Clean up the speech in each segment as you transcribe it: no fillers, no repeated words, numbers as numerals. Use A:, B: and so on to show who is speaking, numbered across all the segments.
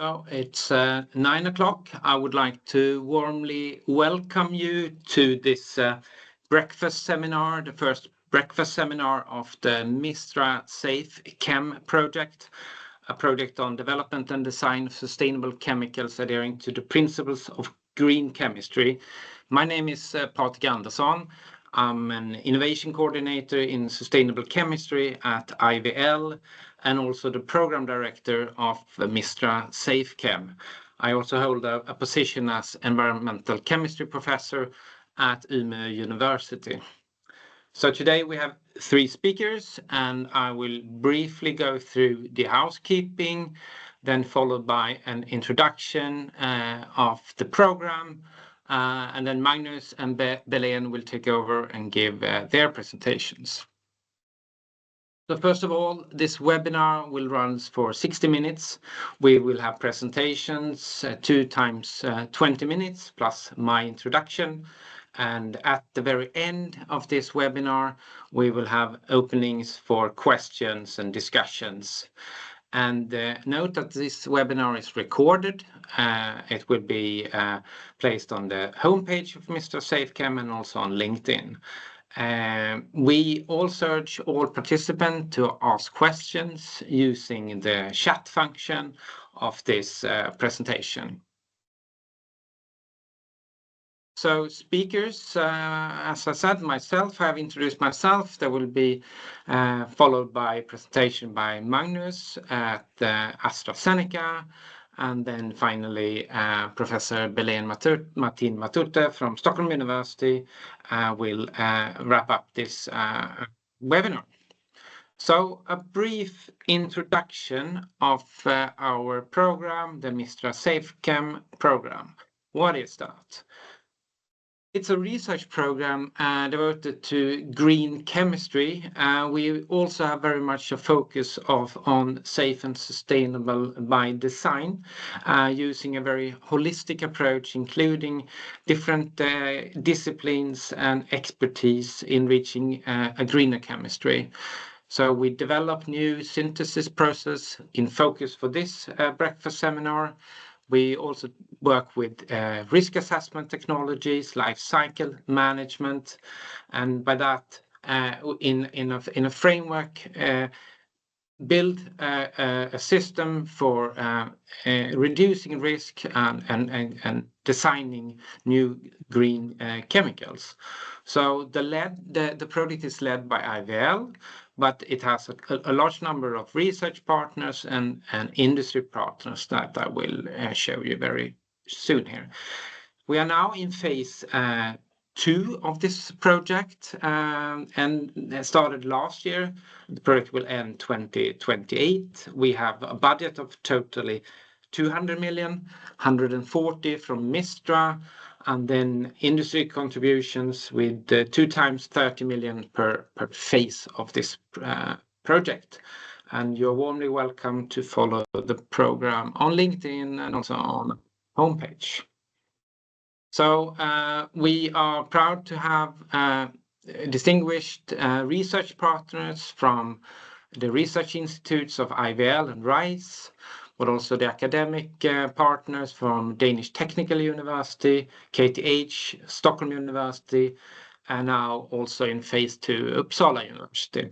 A: So it's 9 o'clock. I would like to warmly welcome you to this breakfast seminar, the first breakfast seminar of the Mistra SafeChem project, a project on development and design of sustainable chemicals adhering to the principles of green chemistry. My name is Patrik Andersson. I'm an innovation coordinator in sustainable chemistry at IVL and also the program director of Mistra SafeChem. I also hold a position as environmental chemistry professor at Umeå University. So today we have 3 speakers, and I will briefly go through the housekeeping, then followed by an introduction of the program, and then Magnus and Belén will take over and give their presentations. So first of all, this webinar will run for 60 minutes. We will have presentations 2 times 20 minutes plus my introduction. And at the very end of this webinar, we will have openings for questions and discussions. And note that this webinar is recorded. It will be placed on the homepage of Mistra SafeChem and also on LinkedIn. We also urge all participants to ask questions using the chat function of this presentation. So speakers, as I said, myself, I have introduced myself. There will be followed by a presentation by Magnus at AstraZeneca. And then finally, Professor Belén Martin Matute from Stockholm University will wrap up this webinar. So a brief introduction of our program, the Mistra SafeChem program. What is that? It's a research program devoted to green chemistry. We also have very much a focus on safe and sustainable by design, using a very holistic approach, including different disciplines and expertise in reaching a greener chemistry. So we develop new synthesis process in focus for this breakfast seminar. We also work with risk assessment technologies, life cycle management, and by that, in a framework, build a system for reducing risk and designing new green chemicals. So the project is led by IVL, but it has a large number of research partners and industry partners that I will show you very soon here. We are now in phase 2 of this project and started last year. The project will end 2028. We have a budget of totally 200 million, 140 from Mistra, and then industry contributions with 2 times 30 million per phase of this project. And you're warmly welcome to follow the program on LinkedIn and also on homepage. So we are proud to have distinguished research partners from the research institutes of IVL and RISE, but also the academic partners from Danish Technical University, KTH, Stockholm University, and now also in phase 2, Uppsala University.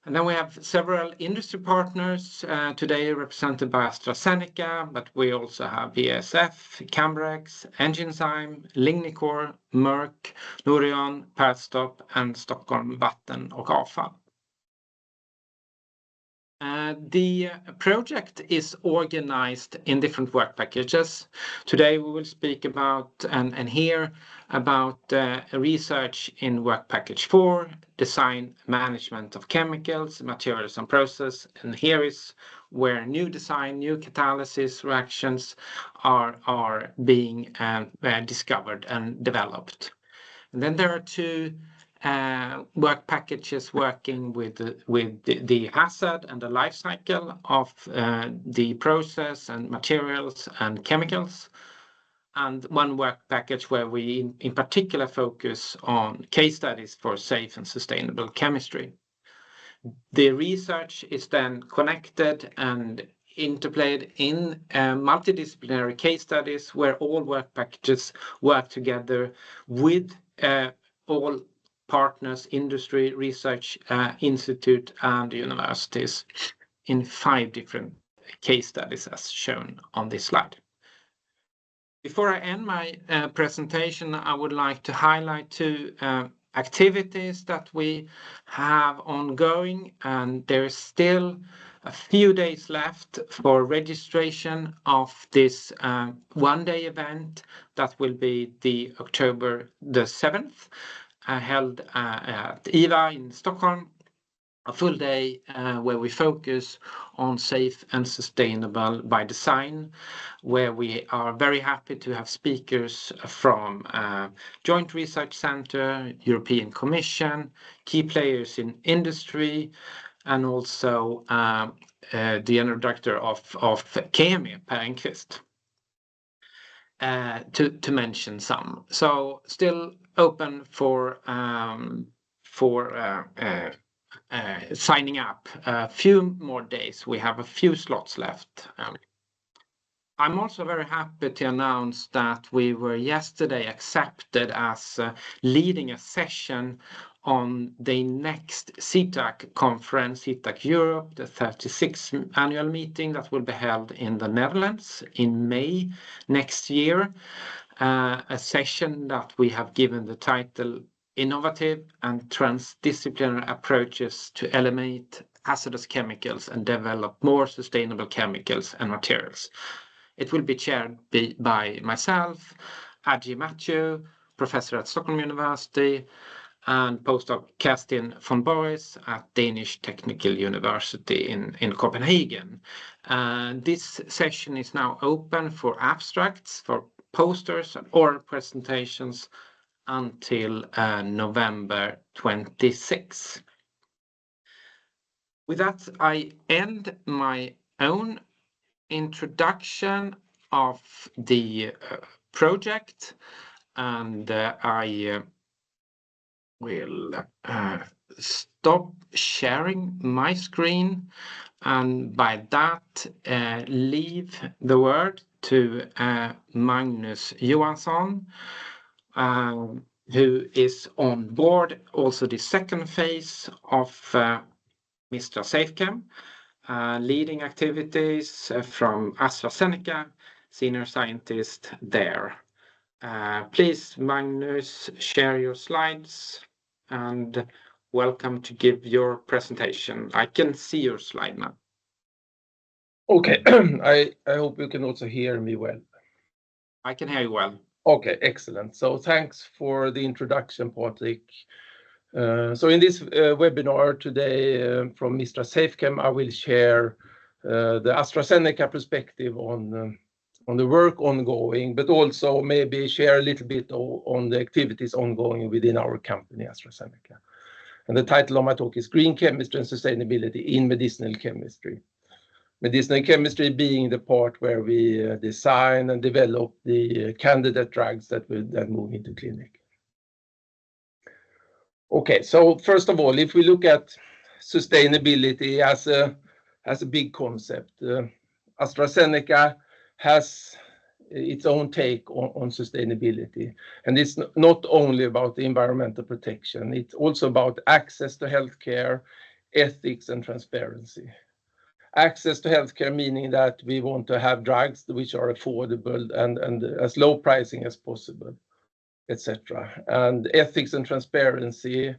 A: And then we have several industry partners today represented by AstraZeneca, but we also have BASF, Cambrex, Enginzyme, Lignicor, Merck, Norion, Perstorp, and Stockholm Vatten och Avfall. The project is organized in different work packages. Today we will speak about and hear about research in work package 4, design management of chemicals, materials and process. And here is where new design, new catalysis reactions are being discovered and developed. And then there are 2 work packages working with the hazard and the life cycle of the process and materials and chemicals, and 1 work package where we in particular focus on case studies for safe and sustainable chemistry. The research is then connected and interplayed in multidisciplinary case studies where all work packages work together with all partners, industry, research institute and universities in 5 different case studies as shown on this slide. Before I end my presentation, I would like to highlight 2 activities that we have ongoing, and there is still a few days left for registration of this one-day event that will be the October the 7th, held at IVA in Stockholm. A full day where we focus on safe and sustainable by design, where we are very happy to have speakers from Joint Research Centre, European Commission, key players in industry, and also the General Director of KME, Per Enquist, to mention some. So still open for signing up. A few more days. We have a few slots left. I'm also very happy to announce that we were yesterday accepted as leading a session on the next CTAC conference, CTAC Europe, the 36th annual meeting that will be held in the Netherlands in May next year. A session that we have given the title Innovative and Transdisciplinary Approaches to Eliminate Hazardous Chemicals and Develop More Sustainable Chemicals and Materials. It will be chaired by myself, Adji Matthew, professor at Stockholm University, and postdoc Kerstin von Boris at Danish Technical University in Copenhagen. This session is now open for abstracts, for posters and oral presentations until November 26. With that, I end my own introduction of the project, and I will stop sharing my screen, and by that leave the word to Magnus Johansson, who is on board also the second phase of Mistra SafeChem, leading activities from AstraZeneca, senior scientist there. Please, Magnus, share your slides and welcome to give your presentation. I can see your slide now.
B: Okay, I hope you can also hear me well.
A: I can hear you well.
B: Okay, excellent. So thanks for the introduction, Patrik. So in this webinar today from Mistra SafeChem, I will share the AstraZeneca perspective on the work ongoing, but also maybe share a little bit on the activities ongoing within our company, AstraZeneca. And the title of my talk is Green Chemistry and Sustainability in Medicinal Chemistry. Medicinal chemistry being the part where we design and develop the candidate drugs that will then move into clinic. Okay, so first of all, if we look at sustainability as a big concept, AstraZeneca has its own take on sustainability, and it's not only about the environmental protection, it's also about access to healthcare, ethics and transparency. Access to healthcare meaning that we want to have drugs which are affordable and as low pricing as possible, etc. And ethics and transparency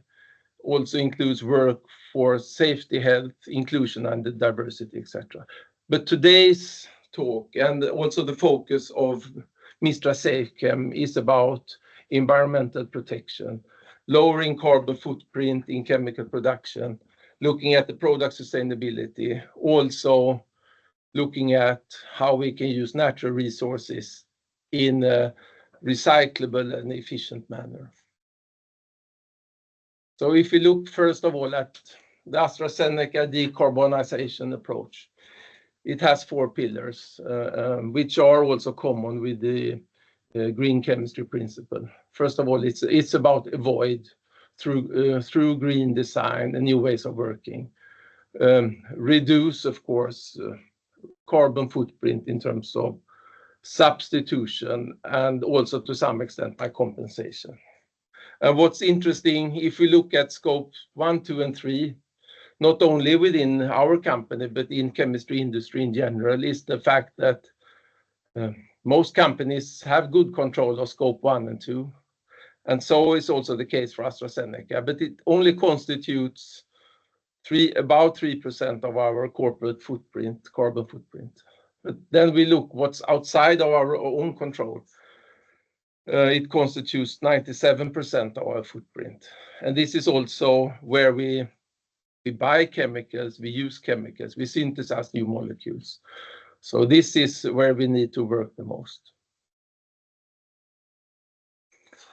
B: also includes work for safety, health, inclusion and diversity, etc. But today's talk and also the focus of Mistra SafeChem is about environmental protection, lowering carbon footprint in chemical production, looking at the product sustainability, also looking at how we can use natural resources in a recyclable and efficient manner. So if we look first of all at the AstraZeneca decarbonization approach, it has 4 pillars, which are also common with the green chemistry principle. First of all, it's about avoid through green design and new ways of working. Reduce, of course, carbon footprint in terms of substitution and also to some extent by compensation. And what's interesting, if we look at scope 1, 2, and 3, not only within our company, but in chemistry industry in general, is the fact that most companies have good control of scope 1 and 2. And so is also the case for AstraZeneca, but it only constitutes about 3% of our corporate footprint, carbon footprint. But then we look what's outside of our own control. It constitutes 97% of our footprint. And this is also where we buy chemicals, we use chemicals, we synthesize new molecules. So this is where we need to work the most.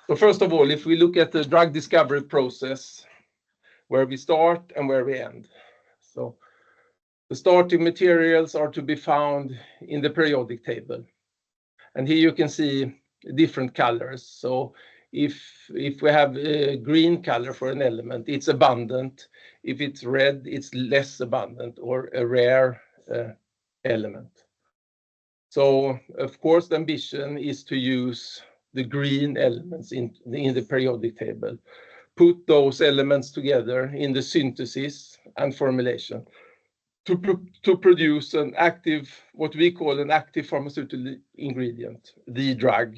B: So first of all, if we look at the drug discovery process, where we start and where we end. So the starting materials are to be found in the periodic table. And here you can see different colors. So if we have a green color for an element, it's abundant. If it's red, it's less abundant or a rare element. So of course, the ambition is to use the green elements in the periodic table, put those elements together in the synthesis and formulation to produce an active, what we call an active pharmaceutical ingredient, the drug,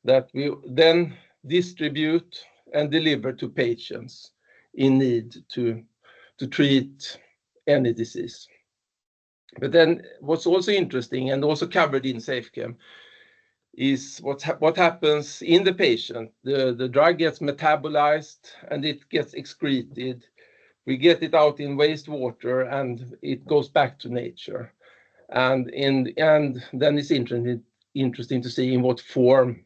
B: that we then distribute and deliver to patients in need to treat any disease. But then what's also interesting and also covered in SafeChem is what happens in the patient. The drug gets metabolized and it gets excreted. We get it out in wastewater and it goes back to nature. And then it's interesting to see in what form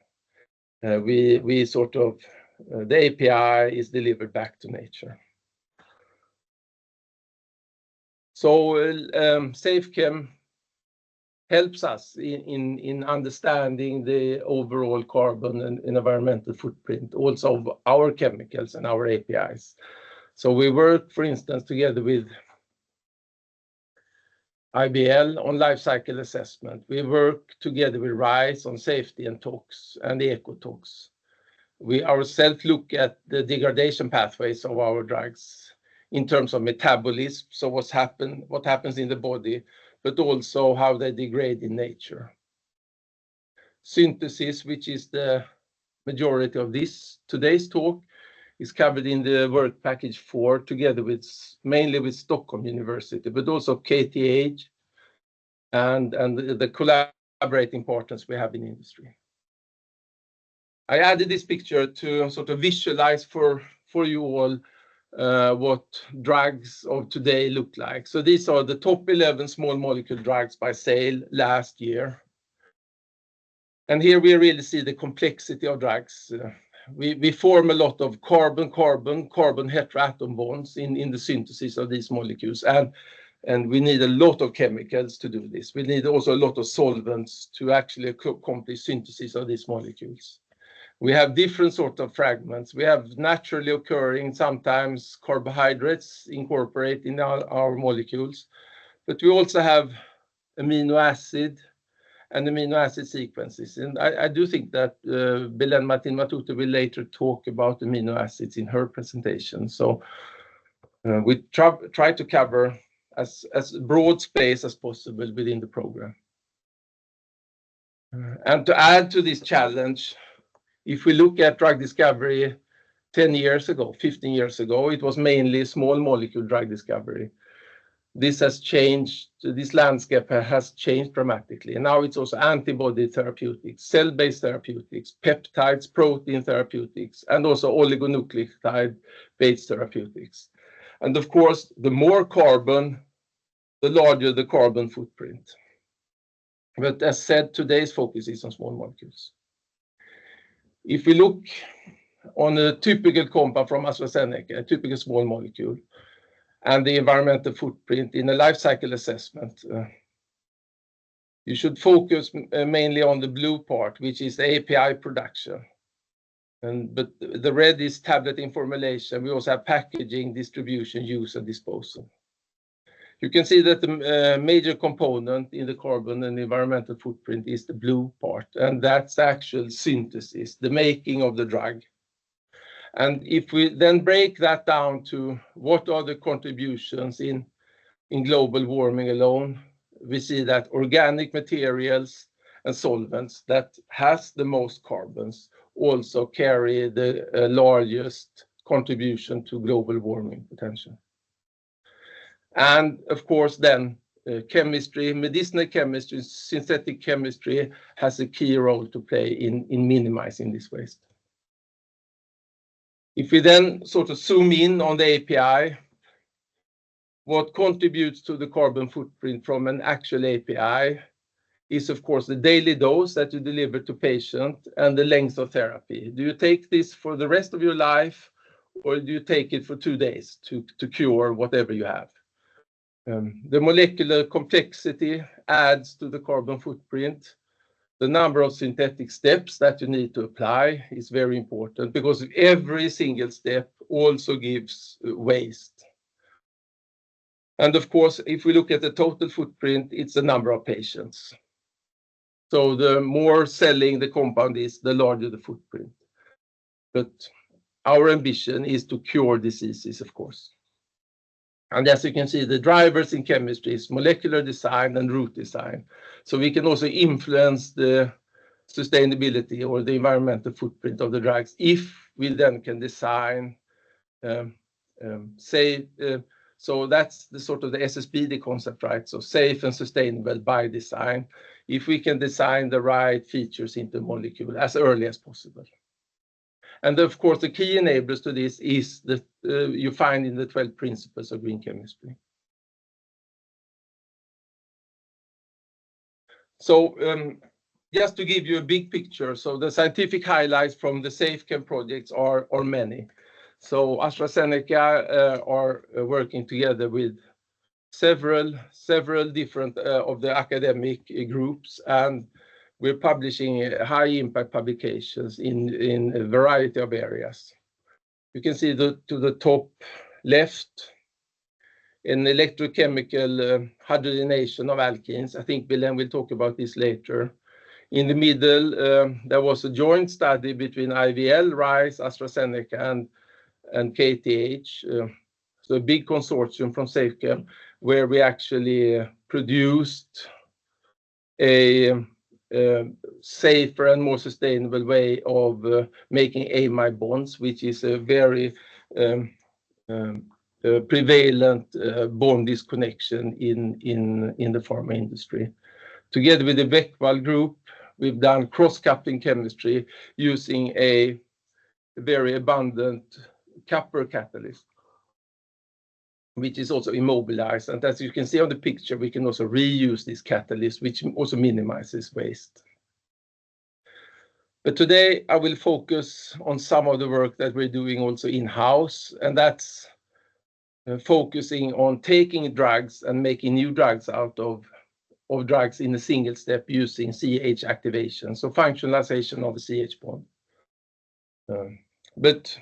B: we sort of, the API is delivered back to nature. So SafeChem helps us in understanding the overall carbon and environmental footprint, also of our chemicals and our APIs. So we work, for instance, together with IBL on life cycle assessment. We work together with RISE on safety and tox and ecotox. We ourselves look at the degradation pathways of our drugs in terms of metabolism, so what happens in the body, but also how they degrade in nature. Synthesis, which is the majority of today's talk, is covered in the work package 4 together with mainly with Stockholm University, but also KTH and the collaborating partners we have in industry. I added this picture to sort of visualize for you all what drugs of today look like. So these are the top 11 small molecule drugs by sale last year. And here we really see the complexity of drugs. We form a lot of carbon-carbon heteroatom bonds in the synthesis of these molecules. And we need a lot of chemicals to do this. We need also a lot of solvents to actually accomplish synthesis of these molecules. We have different sorts of fragments. We have naturally occurring, sometimes carbohydrates incorporate in our molecules, but we also have amino acid and amino acid sequences. And I do think that Belen Martin Matute will later talk about amino acids in her presentation. So we try to cover as broad space as possible within the program. And to add to this challenge, if we look at drug discovery 10 years ago, 15 years ago, it was mainly small molecule drug discovery. This has changed, this landscape has changed dramatically. And now it's also antibody therapeutics, cell-based therapeutics, peptides, protein therapeutics, and also oligonucleotide-based therapeutics. And of course, the more carbon, the larger the carbon footprint. But as said, today's focus is on small molecules. If we look on a typical compound from AstraZeneca, a typical small molecule, and the environmental footprint in a life cycle assessment, you should focus mainly on the blue part, which is the API production. But the red is tablet in formulation. We also have packaging, distribution, use, and disposal. You can see that the major component in the carbon and environmental footprint is the blue part, and that's actual synthesis, the making of the drug. And if we then break that down to what are the contributions in global warming alone, we see that organic materials and solvents that has the most carbons also carry the largest contribution to global warming potential. And of course, then chemistry, medicinal chemistry, synthetic chemistry has a key role to play in minimizing this waste. If we then sort of zoom in on the API, what contributes to the carbon footprint from an actual API is, of course, the daily dose that you deliver to patient and the length of therapy. Do you take this for the rest of your life, or do you take it for 2 days to cure whatever you have? The molecular complexity adds to the carbon footprint. The number of synthetic steps that you need to apply is very important, because every single step also gives waste. And of course, if we look at the total footprint, it's the number of patients. So the more selling the compound is, the larger the footprint. But our ambition is to cure diseases, of course. And as you can see, the drivers in chemistry is molecular design and route design. So we can also influence the sustainability or the environmental footprint of the drugs if we then can design, so that's the sort of the SSBD concept, right? So safe and sustainable by design, if we can design the right features into the molecule as early as possible. And of course, the key enablers to this is that you find in the 12 principles of green chemistry. So just to give you a big picture, so the scientific highlights from the SafeChem projects are many. So AstraZeneca are working together with several different of the academic groups, and we're publishing high impact publications in a variety of areas. You can see to the top left, an electrochemical hydrogenation of alkenes. I think Belen will talk about this later. In the middle, there was a joint study between IVL, RISE, AstraZeneca, and KTH. So a big consortium from SafeChem, where we actually produced a safer and more sustainable way of making amide bonds, which is a very prevalent bond disconnection in the pharma industry. Together with the Beckvall group, we've done cross-coupling chemistry using a very abundant copper catalyst, which is also immobilized. And as you can see on the picture, we can also reuse this catalyst, which also minimizes waste. But today I will focus on some of the work that we're doing also in-house, and that's focusing on taking drugs and making new drugs out of drugs in a single step using CH activation, so functionalization of the CH bond. But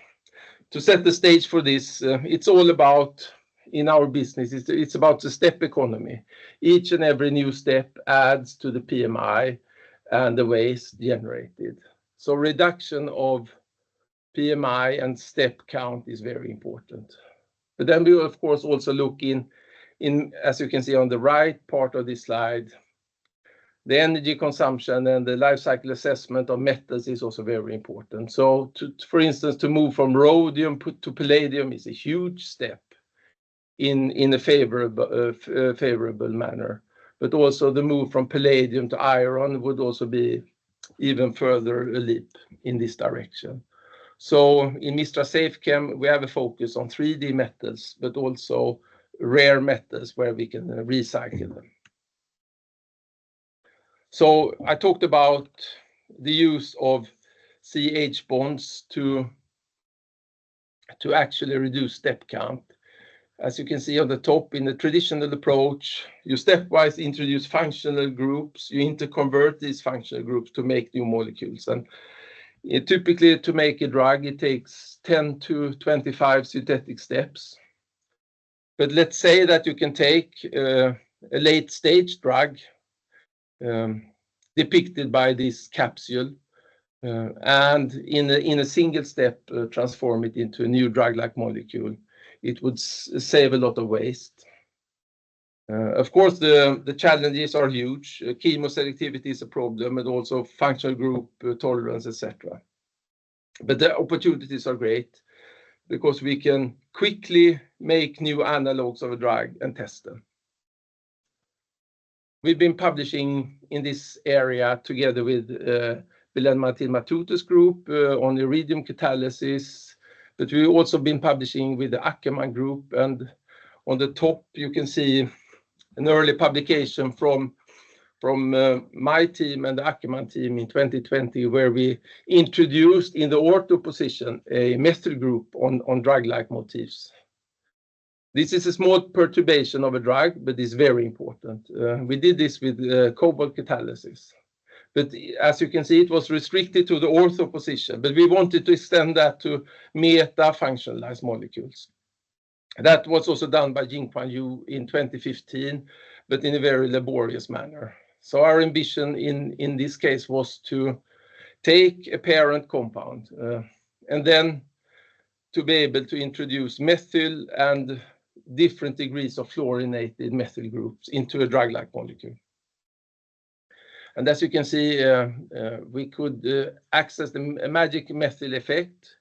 B: to set the stage for this, it's all about, in our business, it's about the step economy. Each and every new step adds to the PMI and the waste generated. So reduction of PMI and step count is very important. But then we will, of course, also look in, as you can see on the right part of this slide, the energy consumption and the life cycle assessment of metals is also very important. So, for instance, to move from rhodium to palladium is a huge step in a favorable manner. But also the move from palladium to iron would also be even further a leap in this direction. So in Mistra SafeChem, we have a focus on 3D metals, but also rare metals where we can recycle them. So I talked about the use of CH bonds to actually reduce step count. As you can see on the top, in the traditional approach, you stepwise introduce functional groups, you interconvert these functional groups to make new molecules. And typically to make a drug, it takes 10 to 25 synthetic steps. But let's say that you can take a late-stage drug depicted by this capsule and in a single step transform it into a new drug-like molecule. It would save a lot of waste. Of course, the challenges are huge. Chemoselectivity is a problem, and also functional group tolerance, etc. But the opportunities are great because we can quickly make new analogs of a drug and test them. We've been publishing in this area together with Belén Martin Matute's group on iridium catalysis, but we've also been publishing with the Ackermann group, and on the top you can see an early publication from my team and the Ackermann team in 2020, where we introduced in the ortho position a methyl group on drug-like motifs. This is a small perturbation of a drug, but it's very important. We did this with cobalt catalysis. But as you can see, it was restricted to the ortho position, but we wanted to extend that to meta-functionalized molecules. That was also done by Jingquan Yu in 2015, but in a very laborious manner. So our ambition in this case was to take a parent compound and then to be able to introduce methyl and different degrees of fluorinated methyl groups into a drug-like molecule. And as you can see, we could access the magic methyl effect.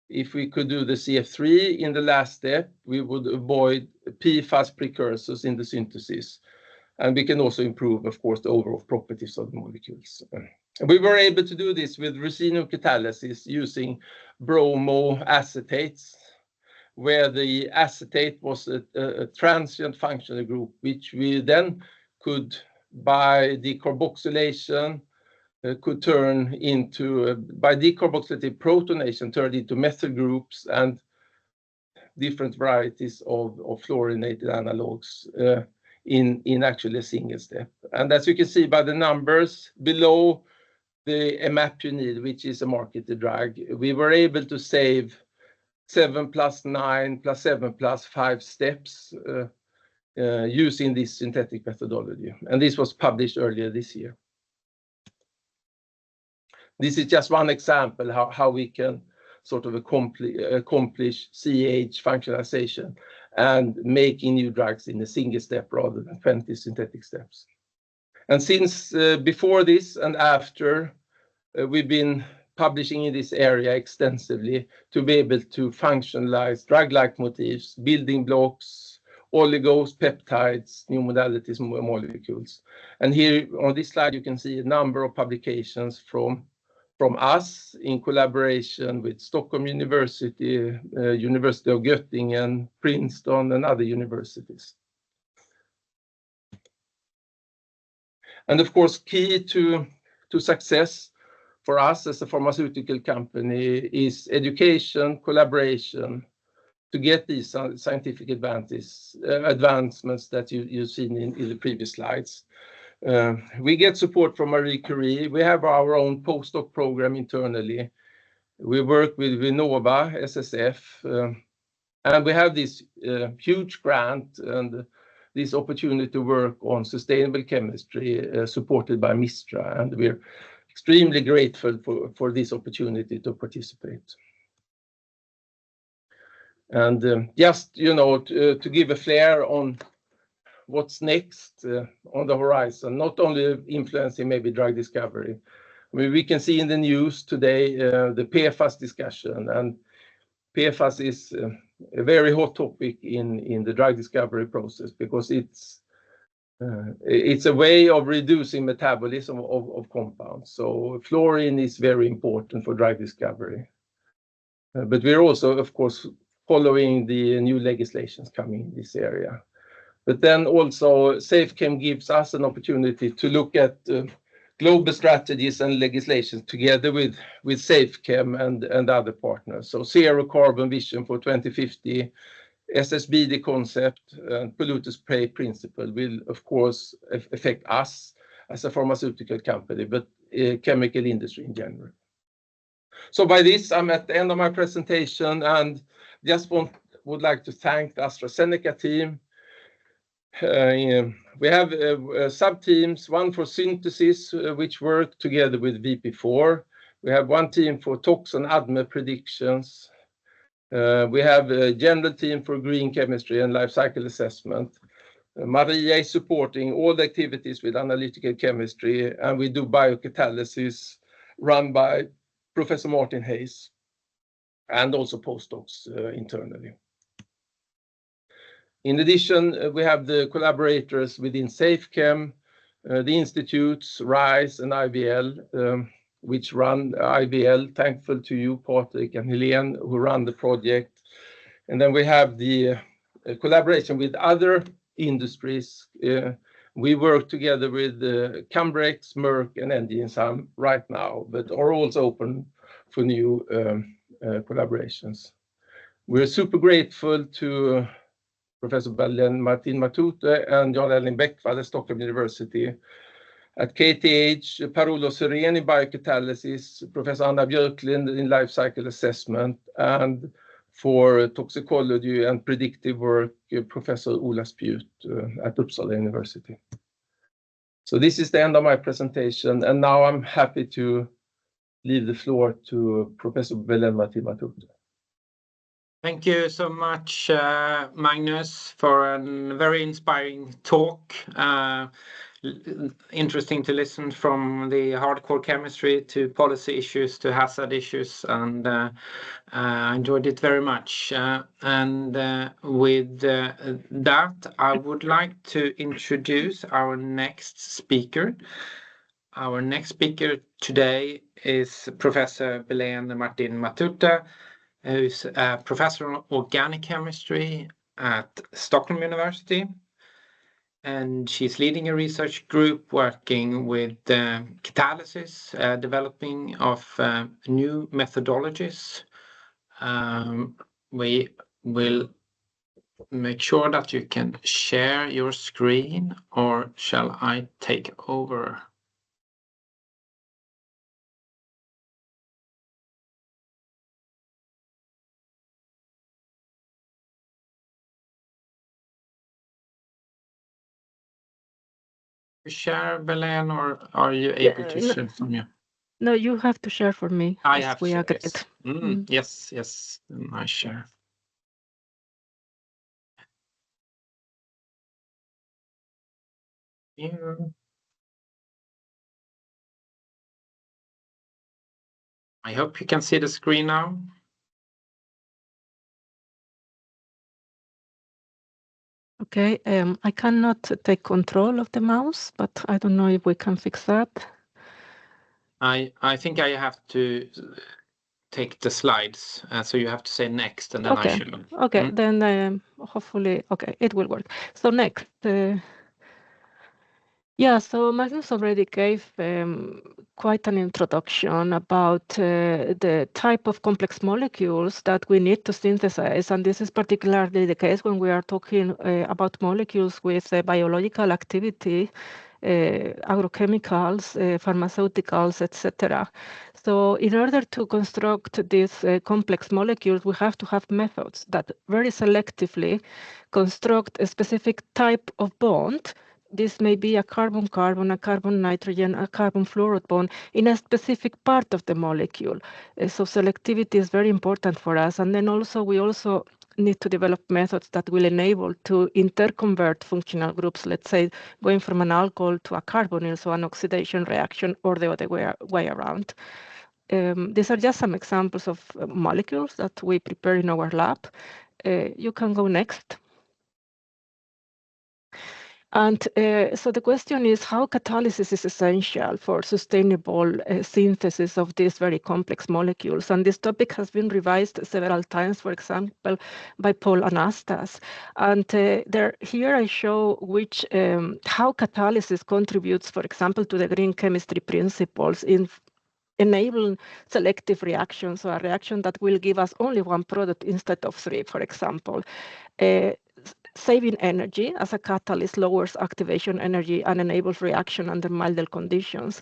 B: If we could do the CF3 in the last step, we would avoid PFAS precursors in the synthesis. And we can also improve, of course, the overall properties of the molecules. We were able to do this with racemium catalysis using bromoacetates, where the acetate was a transient functional group, which we then could, by decarboxylation, could turn into, by decarboxylative protonation, turn into methyl groups and different varieties of fluorinated analogs in actually a single step. And as you can see by the numbers below the imatinib, which is a marketed drug, we were able to save 7 + 9 + 7 + 5 steps using this synthetic methodology. And this was published earlier this year. This is just one example how we can sort of accomplish CH functionalization and making new drugs in a single step rather than 20 synthetic steps. And since before this and after, we've been publishing in this area extensively to be able to functionalize drug-like motifs, building blocks, oligos, peptides, new modalities, molecules. And here on this slide, you can see a number of publications from us in collaboration with Stockholm University, University of Göttingen, Princeton, and other universities. And of course, key to success for us as a pharmaceutical company is education, collaboration, to get these scientific advancements that you've seen in the previous slides. We get support from Marie Curie. We have our own postdoc program internally. We work with Vinnova, SSF, and we have this huge grant and this opportunity to work on sustainable chemistry supported by Mistra, and we're extremely grateful for this opportunity to participate. And just, to give a flair on what's next on the horizon, not only influencing maybe drug discovery. I mean, we can see in the news today the PFAS discussion, and PFAS is a very hot topic in the drug discovery process because it's a way of reducing metabolism of compounds. So fluorine is very important for drug discovery. But we're also, of course, following the new legislations coming in this area. But then also SafeChem gives us an opportunity to look at global strategies and legislation together with SafeChem and other partners. So zero carbon vision for 2050, SSBD concept, and polluters pay principle will, of course, affect us as a pharmaceutical company, but chemical industry in general. So by this, I'm at the end of my presentation and just want would like to thank the AstraZeneca team. We have sub-teams, one for synthesis, which work together with VP4. We have one team for tox and ADME predictions. We have a general team for green chemistry and life cycle assessment. Maria is supporting all the activities with analytical chemistry, and we do biocatalysis run by Professor Martin Hayes, and also postdocs internally. In addition, we have the collaborators within SafeChem, the institutes, RISE and IVL, which run IVL. Thankful to you, Patrik and Helene, who run the project. And then we have the collaboration with other industries. We work together with Cambrex, Merck, and Endinsam right now, but are also open for new collaborations. We're super grateful to Professor Belén Martín Matute and Jan Elling Bäckvall at Stockholm University. At KTH, Per-Olof Syrén in biocatalysis, Professor Anna Björklund in life cycle assessment, and for toxicology and predictive work, Professor Ola Spjut at Uppsala University. So this is the end of my presentation, and now I'm happy to leave the floor to Professor Belén Martín Matute.
A: Thank you so much, Magnus, for a very inspiring talk. Interesting to listen from the hardcore chemistry to policy issues to hazard issues, and I enjoyed it very much. With that, I would like to introduce our next speaker. Our next speaker today is Professor Belén Martín Matute, who's a professor of organic chemistry at Stockholm University. And she's leading a research group working with catalysis, developing of new methodologies. We will make sure that you can share your screen, or shall I take over? Share, Belén, or are you able to share from you?
C: No, you have to share for me.
A: I have to share.
C: Yes.
A: Yes. I share. Here. I hope you can see the screen now.
C: Okay, I cannot take control of the mouse, but I don't know if we can fix that.
A: I think I have to take the slides, so you have to say next, and then I should.
C: Okay, then hopefully, okay, it will work. So next, yeah, so Magnus already gave quite an introduction about the type of complex molecules that we need to synthesize, and this is particularly the case when we are talking about molecules with biological activity, agrochemicals, pharmaceuticals, etc. So in order to construct these complex molecules, we have to have methods that very selectively construct a specific type of bond. This may be a carbon-carbon, a carbon-nitrogen, a carbon-fluoride bond in a specific part of the molecule. So selectivity is very important for us. And then also we also need to develop methods that will enable to interconvert functional groups, let's say going from an alcohol to a carbonyl, so an oxidation reaction, or the other way around. These are just some examples of molecules that we prepare in our lab. You can go next. And so the question is how catalysis is essential for sustainable synthesis of these very complex molecules. And this topic has been revised several times, for example, by Paul Anastas. And here I show how catalysis contributes, for example, to the green chemistry principles in enabling selective reactions, or a reaction that will give us only one product instead of three, for example. saving energy as a catalyst lowers activation energy and enables reaction under milder conditions.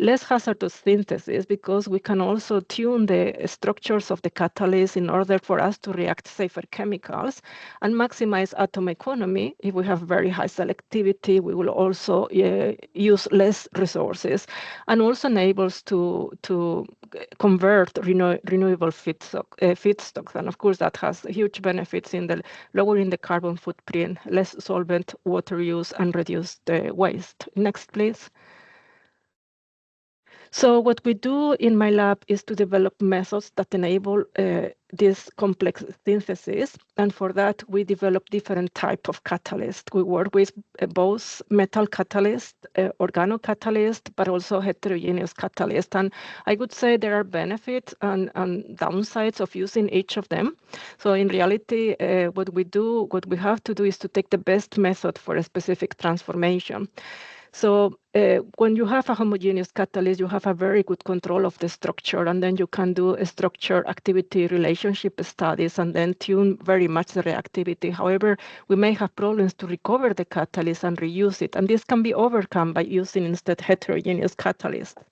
C: Less hazardous synthesis, because we can also tune the structures of the catalyst in order for us to react safer chemicals, and maximize atom economy. If we have very high selectivity, we will also use less resources, and also enables to convert renewable feedstocks. And of course, that has huge benefits in the lowering the carbon footprint, less solvent water use, and reduced waste. Next, please. So what we do in my lab is to develop methods that enable this complex synthesis. And for that, we develop different types of catalysts. We work with both metal catalyst, organocatalyst, but also heterogeneous catalyst. And I would say there are benefits and downsides of using each of them. So in reality, what we have to do is to take the best method for a specific transformation. So when you have a homogeneous catalyst, you have a very good control of the structure, and then you can do a structure-activity relationship studies and then tune very much the reactivity. However, we may have problems to recover the catalyst and reuse it, and this can be overcome by using instead heterogeneous catalysts.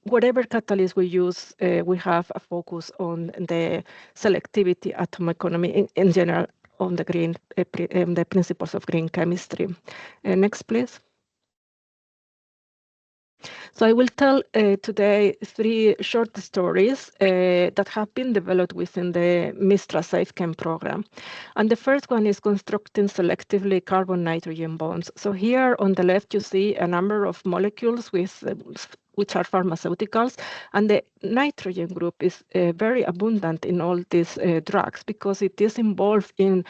C: Whatever catalyst we use, we have a focus on the selectivity, atom economy in general, on the green, the principles of green chemistry. Next, please. So I will tell today 3 short stories that have been developed within the Mistra SafeChem program. And the first one is constructing selectively carbon-nitrogen bonds. So here on the left, you see a number of molecules which are pharmaceuticals, and the nitrogen group is very abundant in all these drugs because it is involved in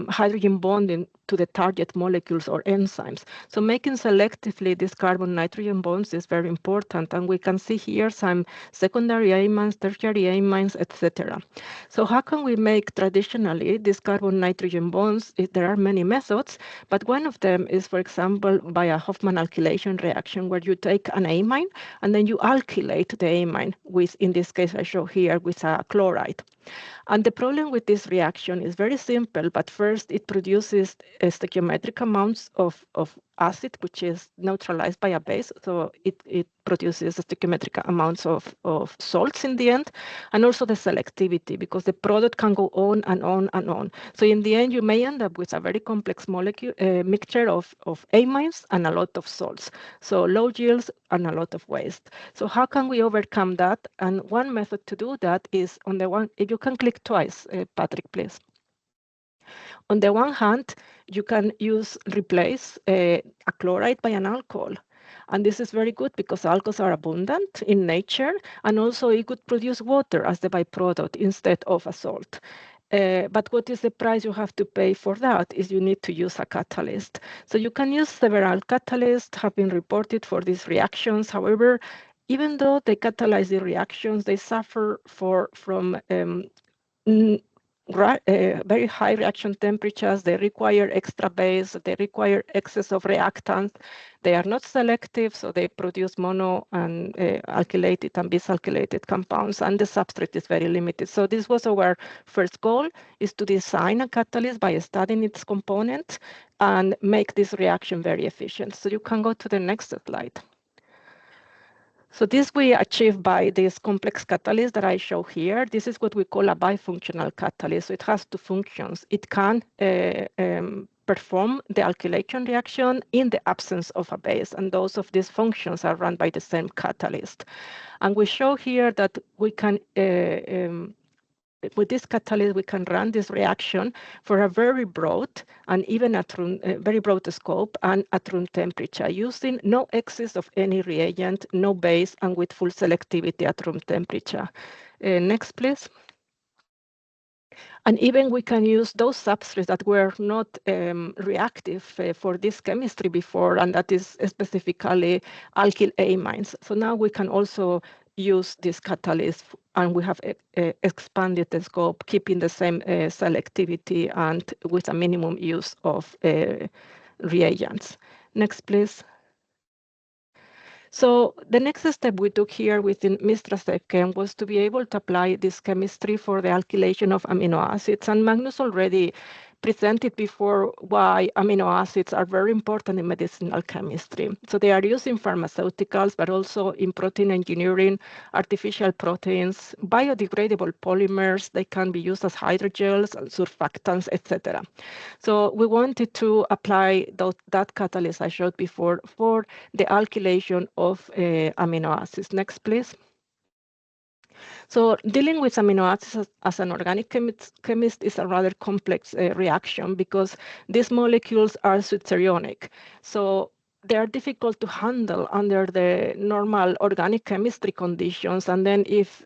C: hydrogen bonding to the target molecules or enzymes. So making selectively these carbon-nitrogen bonds is very important, and we can see here some secondary amines, tertiary amines, etc. So how can we make traditionally these carbon-nitrogen bonds? There are many methods, but one of them is, for example, by a Hofmann alkylation reaction, where you take an amine and then you alkylate the amine with, in this case I show here, with a chloride. And the problem with this reaction is very simple, but first it produces stoichiometric amounts of acid, which is neutralized by a base. So it produces stoichiometric amounts of salts in the end, and also the selectivity, because the product can go on and on and on. So in the end, you may end up with a very complex molecule mixture of amines and a lot of salts. So low yields and a lot of waste. So how can we overcome that? And one method to do that is on the one, if you can click twice, Patrick, please. On the one hand, you can replace a chloride by an alcohol. And this is very good because alcohols are abundant in nature, and also it could produce water as the byproduct instead of a salt. But what is the price you have to pay for that is you need to use a catalyst. So you can use several catalysts, have been reported for these reactions. However, even though they catalyze the reactions, they suffer from very high reaction temperatures. They require extra base, they require excess of reactants. They are not selective, so they produce mono and alkylated and bisalkylated compounds, and the substrate is very limited. So this was our first goal, is to design a catalyst by studying its components and make this reaction very efficient. So you can go to the next slide. So this we achieve by this complex catalyst that I show here. This is what we call a bifunctional catalyst. So it has 2 functions. It can perform the alkylation reaction in the absence of a base, and those of these functions are run by the same catalyst. And we show here that we can with this catalyst, we can run this reaction for a very broad and even at room, very broad scope and at room temperature, using no excess of any reagent, no base, and with full selectivity at room temperature. Next, please. And even we can use those substrates that were not reactive for this chemistry before, and that is specifically alkyl amines. So now we can also use this catalyst, and we have expanded the scope, keeping the same selectivity and with a minimum use of reagents. Next, please. So the next step we took here within Mistra SafeChem was to be able to apply this chemistry for the alkylation of amino acids. And Magnus already presented before why amino acids are very important in medicinal chemistry. So they are used in pharmaceuticals, but also in protein engineering, artificial proteins, biodegradable polymers. They can be used as hydrogels, surfactants, etc. So we wanted to apply that catalyst I showed before for the alkylation of amino acids. Next, please. So dealing with amino acids as an organic chemist is a rather complex reaction because these molecules are deuterionic. So they are difficult to handle under the normal organic chemistry conditions. And then if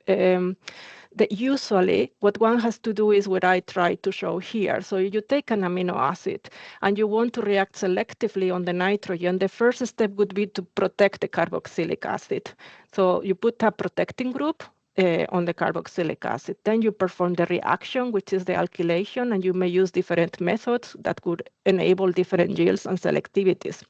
C: usually what one has to do is what I try to show here. So you take an amino acid and you want to react selectively on the nitrogen. The first step would be to protect the carboxylic acid. So you put a protecting group on the carboxylic acid. Then you perform the reaction, which is the alkylation, and you may use different methods that could enable different yields and selectivities.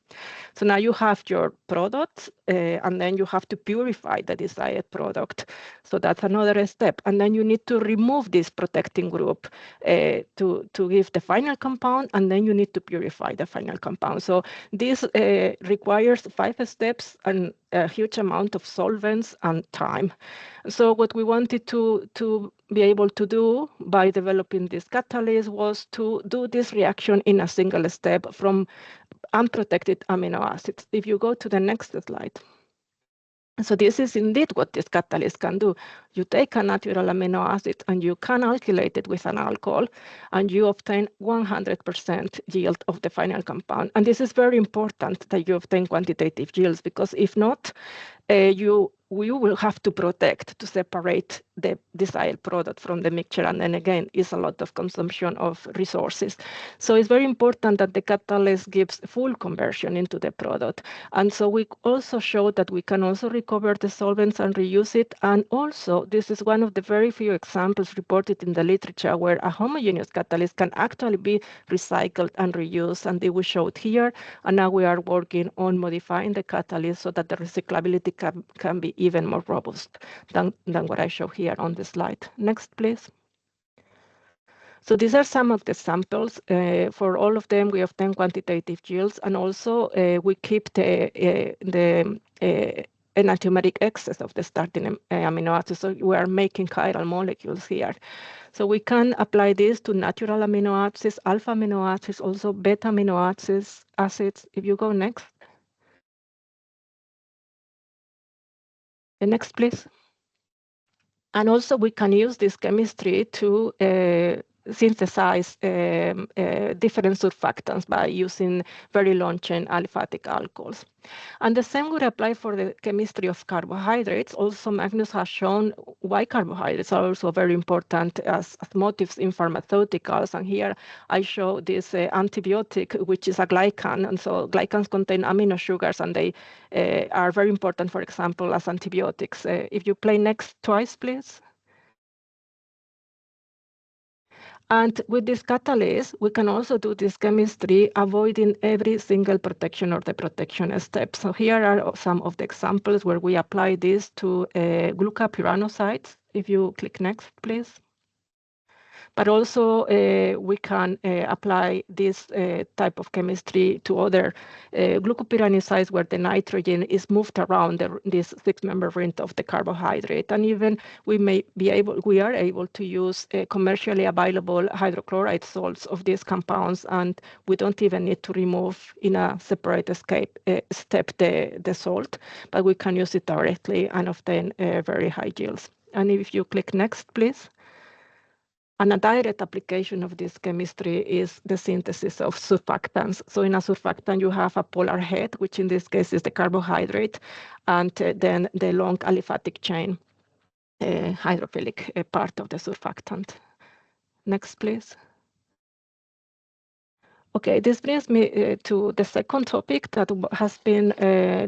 C: So now you have your product, and then you have to purify the desired product. So that's another step. And then you need to remove this protecting group to give the final compound, and then you need to purify the final compound. So this requires 5 steps and a huge amount of solvents and time. So what we wanted to be able to do by developing this catalyst was to do this reaction in a single step from unprotected amino acids. If you go to the next slide. So this is indeed what this catalyst can do. You take a natural amino acid and you can alkylate it with an alcohol, and you obtain 100% yield of the final compound. And this is very important that you obtain quantitative yields, because if not, you will have to protect to separate the desired product from the mixture. And then again, it's a lot of consumption of resources. So it's very important that the catalyst gives full conversion into the product. And so we also showed that we can also recover the solvents and reuse it. And also, this is one of the very few examples reported in the literature where a homogeneous catalyst can actually be recycled and reused. And they were showed here. And now we are working on modifying the catalyst so that the recyclability can be even more robust than what I show here on the slide. Next, please. So these are some of the samples. For all of them, we obtain quantitative yields, and also we keep the enantiomeric excess of the starting amino acids. So we are making chiral molecules here. So we can apply this to natural amino acids, alpha amino acids, also beta amino acids. If you go next. The next, please. And also we can use this chemistry to synthesize different surfactants by using very long-chain aliphatic alcohols. And the same would apply for the chemistry of carbohydrates. Also, Magnus has shown why carbohydrates are also very important as motifs in pharmaceuticals. And here I show this antibiotic, which is a glycan. And so glycans contain amino sugars, and they are very important, for example, as antibiotics. If you play next twice, please. And with this catalyst, we can also do this chemistry, avoiding every single protection or the protection step. So here are some of the examples where we apply this to glucopyranosytes. If you click next, please. But also we can apply this type of chemistry to other glucopyranosytes where the nitrogen is moved around this 6-member ring of the carbohydrate. And even we are able to use commercially available hydrochloride salts of these compounds, and we don't even need to remove in a separate step the salt, but we can use it directly and obtain very high yields. And if you click next, please. And a direct application of this chemistry is the synthesis of surfactants. So in a surfactant, you have a polar head, which in this case is the carbohydrate, and then the long aliphatic chain hydrophilic part of the surfactant. Next, please. Okay, this brings me to the second topic that has been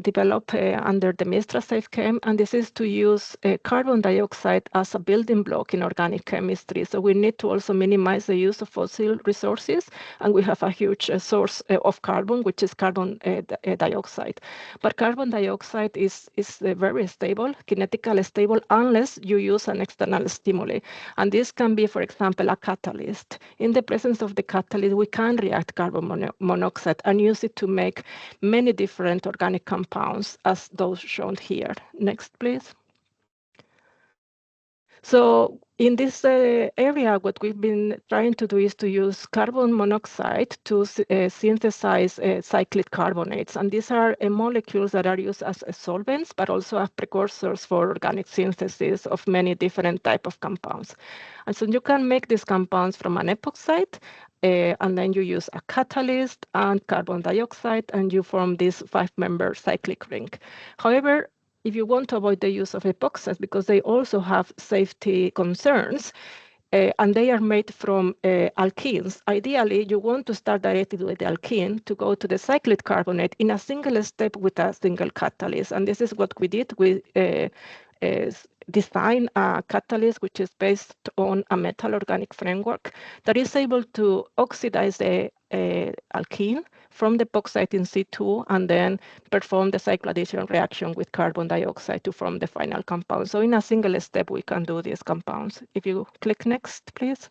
C: developed under the Mistra SafeChem, and this is to use carbon dioxide as a building block in organic chemistry. So we need to also minimize the use of fossil resources, and we have a huge source of carbon, which is carbon dioxide. But carbon dioxide is very stable, kinetically stable, unless you use an external stimuli. And this can be, for example, a catalyst. In the presence of the catalyst, we can react carbon monoxide and use it to make many different organic compounds, as those shown here. Next, please. So in this area, what we've been trying to do is to use carbon monoxide to synthesize cyclic carbonates. And these are molecules that are used as solvents, but also as precursors for organic synthesis of many different types of compounds. And so you can make these compounds from an epoxide, and then you use a catalyst and carbon dioxide, and you form this 5-member cyclic ring. However, if you want to avoid the use of epoxides, because they also have safety concerns, and they are made from alkenes. Ideally, you want to start directly with the alkene to go to the cyclic carbonate in a single step with a single catalyst. And this is what we did. We design a catalyst which is based on a metal organic framework that is able to oxidize the alkene from the epoxide in situ and then perform the cycloaddition reaction with carbon dioxide to form the final compound. So in a single step, we can do these compounds. If you click next, please.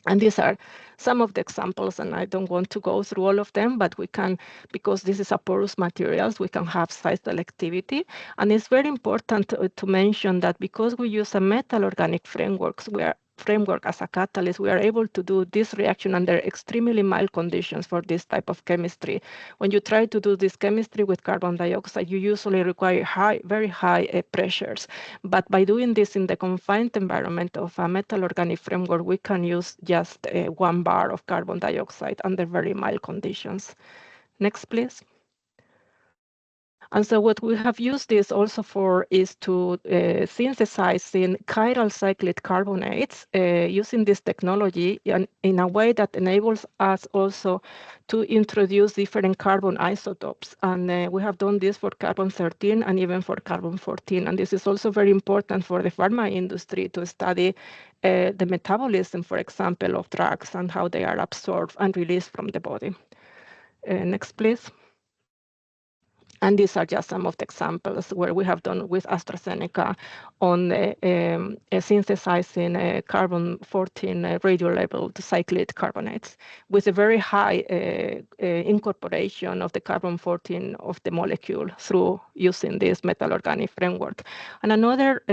C: And these are some of the examples, and I don't want to go through all of them, but we can, because this is a porous materials, we can have size selectivity. And it's very important to mention that because we use a metal organic framework as a catalyst, we are able to do this reaction under extremely mild conditions for this type of chemistry. When you try to do this chemistry with carbon dioxide, you usually require very high pressures. But by doing this in the confined environment of a metal organic framework, we can use just 1 bar of carbon dioxide under very mild conditions. Next, please. And so what we have used this also for is to synthesize in chiral cyclic carbonates using this technology in a way that enables us also to introduce different carbon isotopes. And we have done this for carbon-13 and even for carbon-14. And this is also very important for the pharma industry to study the metabolism, for example, of drugs and how they are absorbed and released from the body. Next, please. And these are just some of the examples where we have done with AstraZeneca on synthesizing carbon-14 radio-labeled cyclic carbonates with a very high incorporation of the carbon-14 of the molecule through using this metal organic framework. And another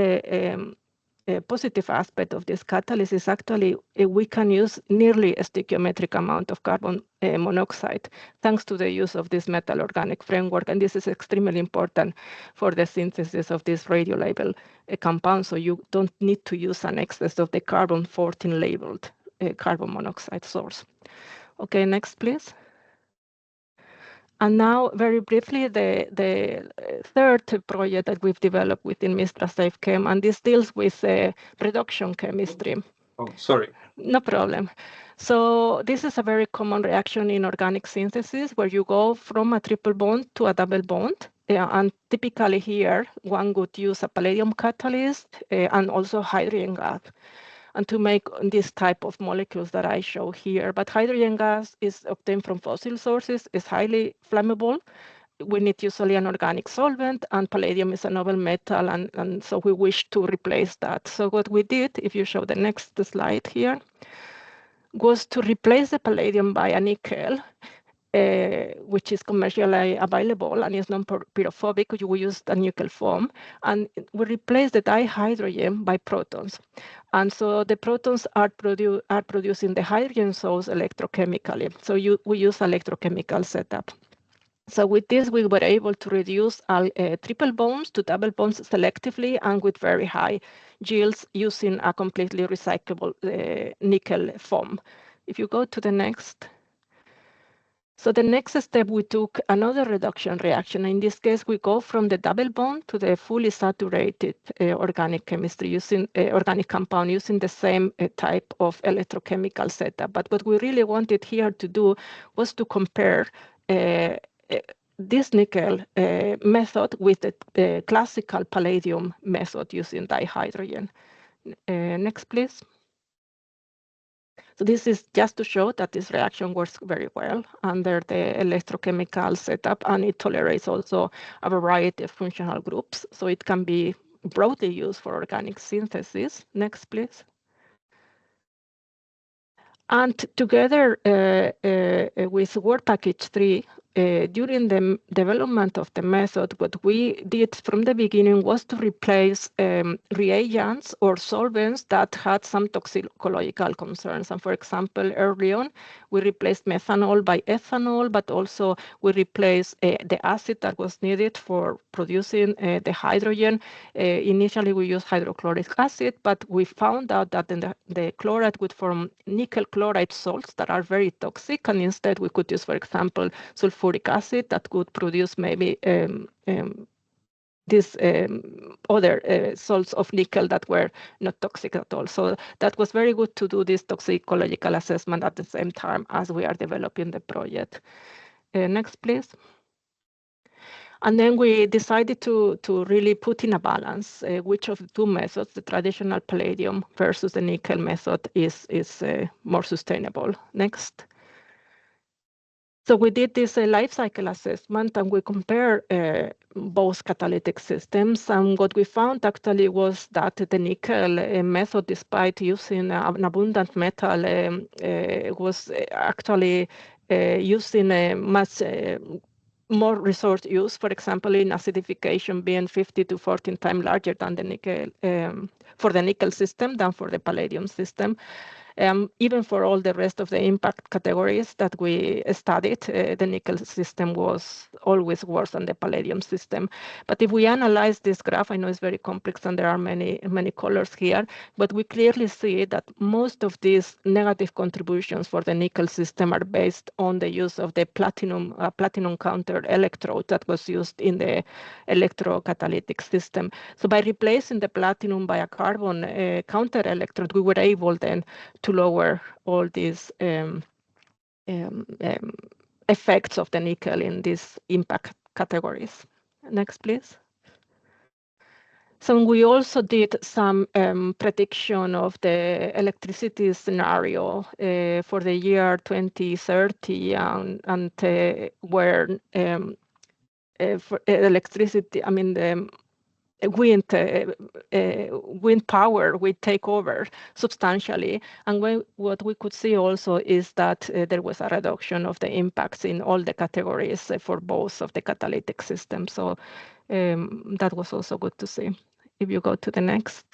C: positive aspect of this catalyst is actually we can use nearly a stoichiometric amount of carbon monoxide thanks to the use of this metal organic framework. And this is extremely important for the synthesis of this radio-label compound. So you don't need to use an excess of the carbon-14 labeled carbon monoxide source. Okay, next, please. And now, very briefly, the third project that we've developed within Mistra SafeChem, and this deals with reduction chemistry.
A: Oh, sorry.
C: No problem. So this is a very common reaction in organic synthesis where you go from a triple bond to a double bond. And typically here, one would use a palladium catalyst and also hydrogen gas, and to make this type of molecules that I show here. But hydrogen gas is obtained from fossil sources, is highly flammable. We need usually an organic solvent, and palladium is a noble metal, and so we wish to replace that. So what we did, if you show the next slide here, was to replace the palladium by a nickel, which is commercially available and is non-pyrophobic. We used a nickel foam, and we replaced the dihydrogen by protons. And so the protons are producing the hydrogen source electrochemically. So we use electrochemical setup. So with this, we were able to reduce triple bonds to double bonds selectively and with very high yields using a completely recyclable nickel foam. If you go to the next. So the next step, we took another reduction reaction. In this case, we go from the double bond to the fully saturated organic chemistry using organic compound using the same type of electrochemical setup. But what we really wanted here to do was to compare this nickel method with the classical palladium method using dihydrogen. Next, please. So this is just to show that this reaction works very well under the electrochemical setup, and it tolerates also a variety of functional groups. So it can be broadly used for organic synthesis. Next, please. And together with Word Package 3, during the development of the method, what we did from the beginning was to replace reagents or solvents that had some toxicological concerns. And for example, early on, we replaced methanol by ethanol, but also we replaced the acid that was needed for producing the hydrogen. Initially, we used hydrochloric acid, but we found out that the chloride would form nickel chloride salts that are very toxic, and instead we could use, for example, sulfuric acid that could produce maybe these other salts of nickel that were not toxic at all. So that was very good to do this toxicological assessment at the same time as we are developing the project. Next, please. And then we decided to really put in a balance which of the two methods, the traditional palladium versus the nickel method, is more sustainable. Next. So we did this life cycle assessment, and we compared both catalytic systems. And what we found actually was that the nickel method, despite using an abundant metal, was actually using a much more resource use, for example, in acidification being 50 to 14 times larger than the nickel for the nickel system than for the palladium system. Even for all the rest of the impact categories that we studied, the nickel system was always worse than the palladium system. But if we analyze this graph, I know it's very complex and there are many colors here, but we clearly see that most of these negative contributions for the nickel system are based on the use of the platinum counter electrode that was used in the electrocatalytic system. So by replacing the platinum by a carbon counter electrode, we were able then to lower all these effects of the nickel in these impact categories. Next, please. So we also did some prediction of the electricity scenario for the year 2030 and where for electricity, I mean, the wind power will take over substantially. And what we could see also is that there was a reduction of the impacts in all the categories for both of the catalytic systems. So that was also good to see. If you go to the next.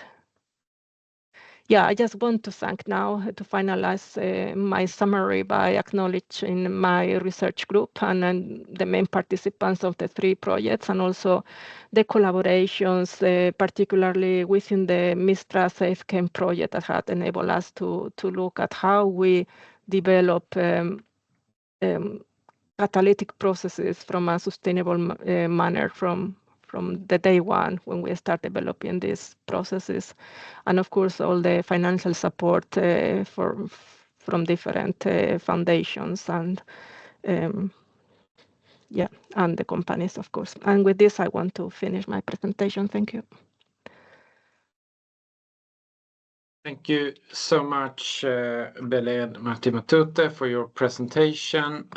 C: Yeah, I just want to thank now to finalize my summary by acknowledging my research group and the main participants of the 3 projects, and also the collaborations, particularly within the Mistra SafeChem project that had enabled us to look at how we develop catalytic processes from a sustainable manner from the day one when we start developing these processes, and of course all the financial support from different foundations and yeah, and the companies, of course. And with this, I want to finish my presentation. Thank you.
A: Thank you so much, Belén Martí-Matute, for your presentation.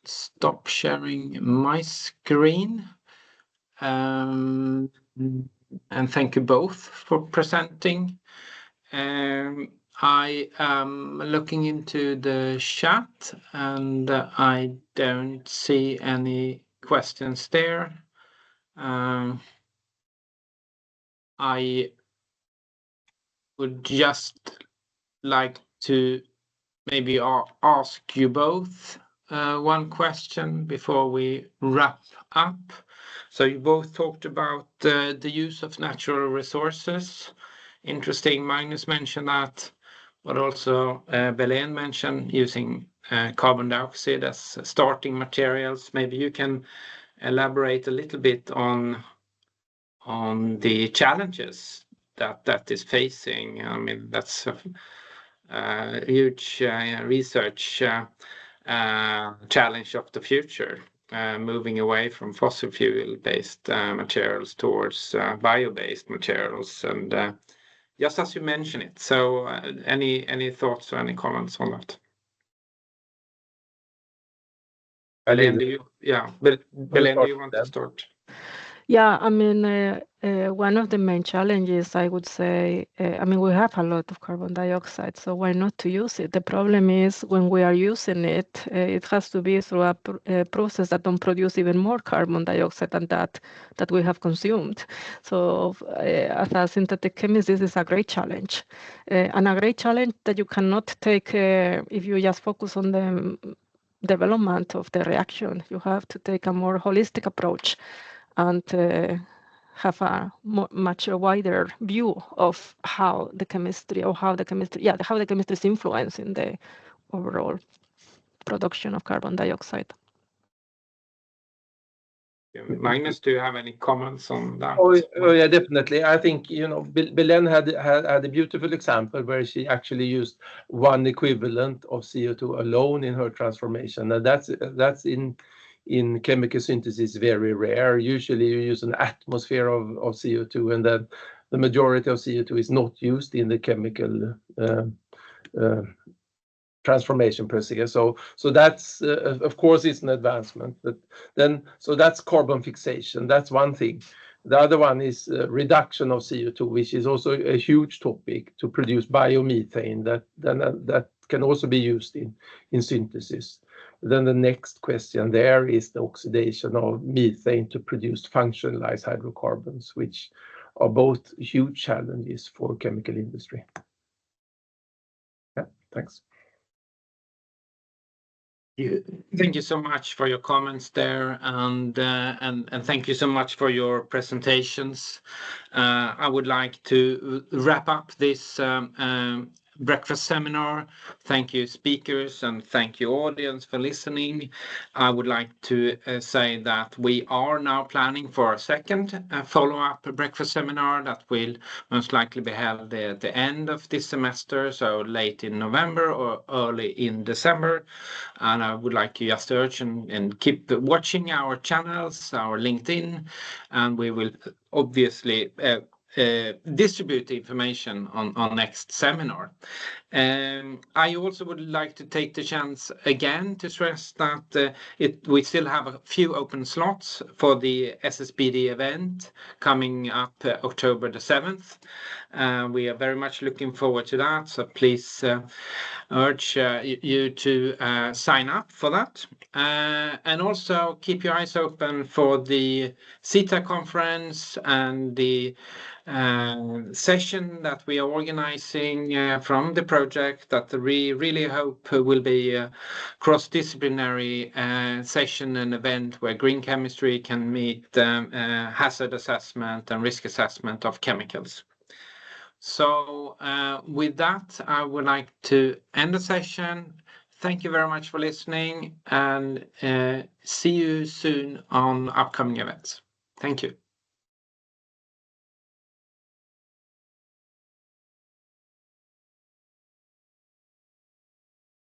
A: Stop sharing my screen. And thank you both for presenting. I am looking into the chat and I don't see any questions there. I would just like to maybe ask you both one question before we wrap up. So you both talked about the use of natural resources. Interesting, Magnus mentioned that, but also Belén mentioned using carbon dioxide as starting materials. Maybe you can elaborate a little bit on the challenges that is facing. I mean, that's a huge research challenge of the future, moving away from fossil fuel-based materials towards bio-based materials, and just as you mentioned it. So, any thoughts or any comments on that? Belén, do you? Yeah, Belén, do you want to start?
C: Yeah, I mean, one of the main challenges, I would say, I mean, we have a lot of carbon dioxide, so why not to use it? The problem is when we are using it, it has to be through a process that don't produce even more carbon dioxide than that we have consumed. So as a synthetic chemist, this is a great challenge, and a great challenge that you cannot take if you just focus on the development of the reaction. You have to take a more holistic approach and have a much wider view of how the chemistry is influencing the overall production of carbon dioxide.
A: Magnus, do you have any comments on that?
B: Oh yeah, definitely. I think, you know, Belén had a beautiful example where she actually used one equivalent of CO2 alone in her transformation, and that's in chemical synthesis very rare. Usually you use an atmosphere of CO2, and then the majority of CO2 is not used in the chemical transformation process. So that's of course it's an advancement, but then so that's carbon fixation. That's one thing. The other one is reduction of CO2, which is also a huge topic, to produce biomethane that can also be used in synthesis. Then the next question there is the oxidation of methane to produce functionalized hydrocarbons, which are both huge challenges for chemical industry. Yeah, thanks.
A: Thank you so much for your comments there, and thank you so much for your presentations. I would like to wrap up this breakfast seminar. Thank you, speakers, and thank you, audience, for listening. I would like to say that we are now planning for a second follow-up breakfast seminar that will most likely be held at the end of this semester, so late in November or early in December. And I would like you just to urge and keep watching our channels, our LinkedIn, and we will obviously distribute the information on next seminar. I also would like to take the chance again to stress that we still have a few open slots for the SSBD event coming up October the 7th. We are very much looking forward to that, so please urge you to sign up for that. And also keep your eyes open for the CETA conference and the session that we are organizing from the project that we really hope will be a cross-disciplinary session and event where green chemistry can meet hazard assessment and risk assessment of chemicals. So with that, I would like to end the session. Thank you very much for listening, and see you soon on upcoming events. Thank you.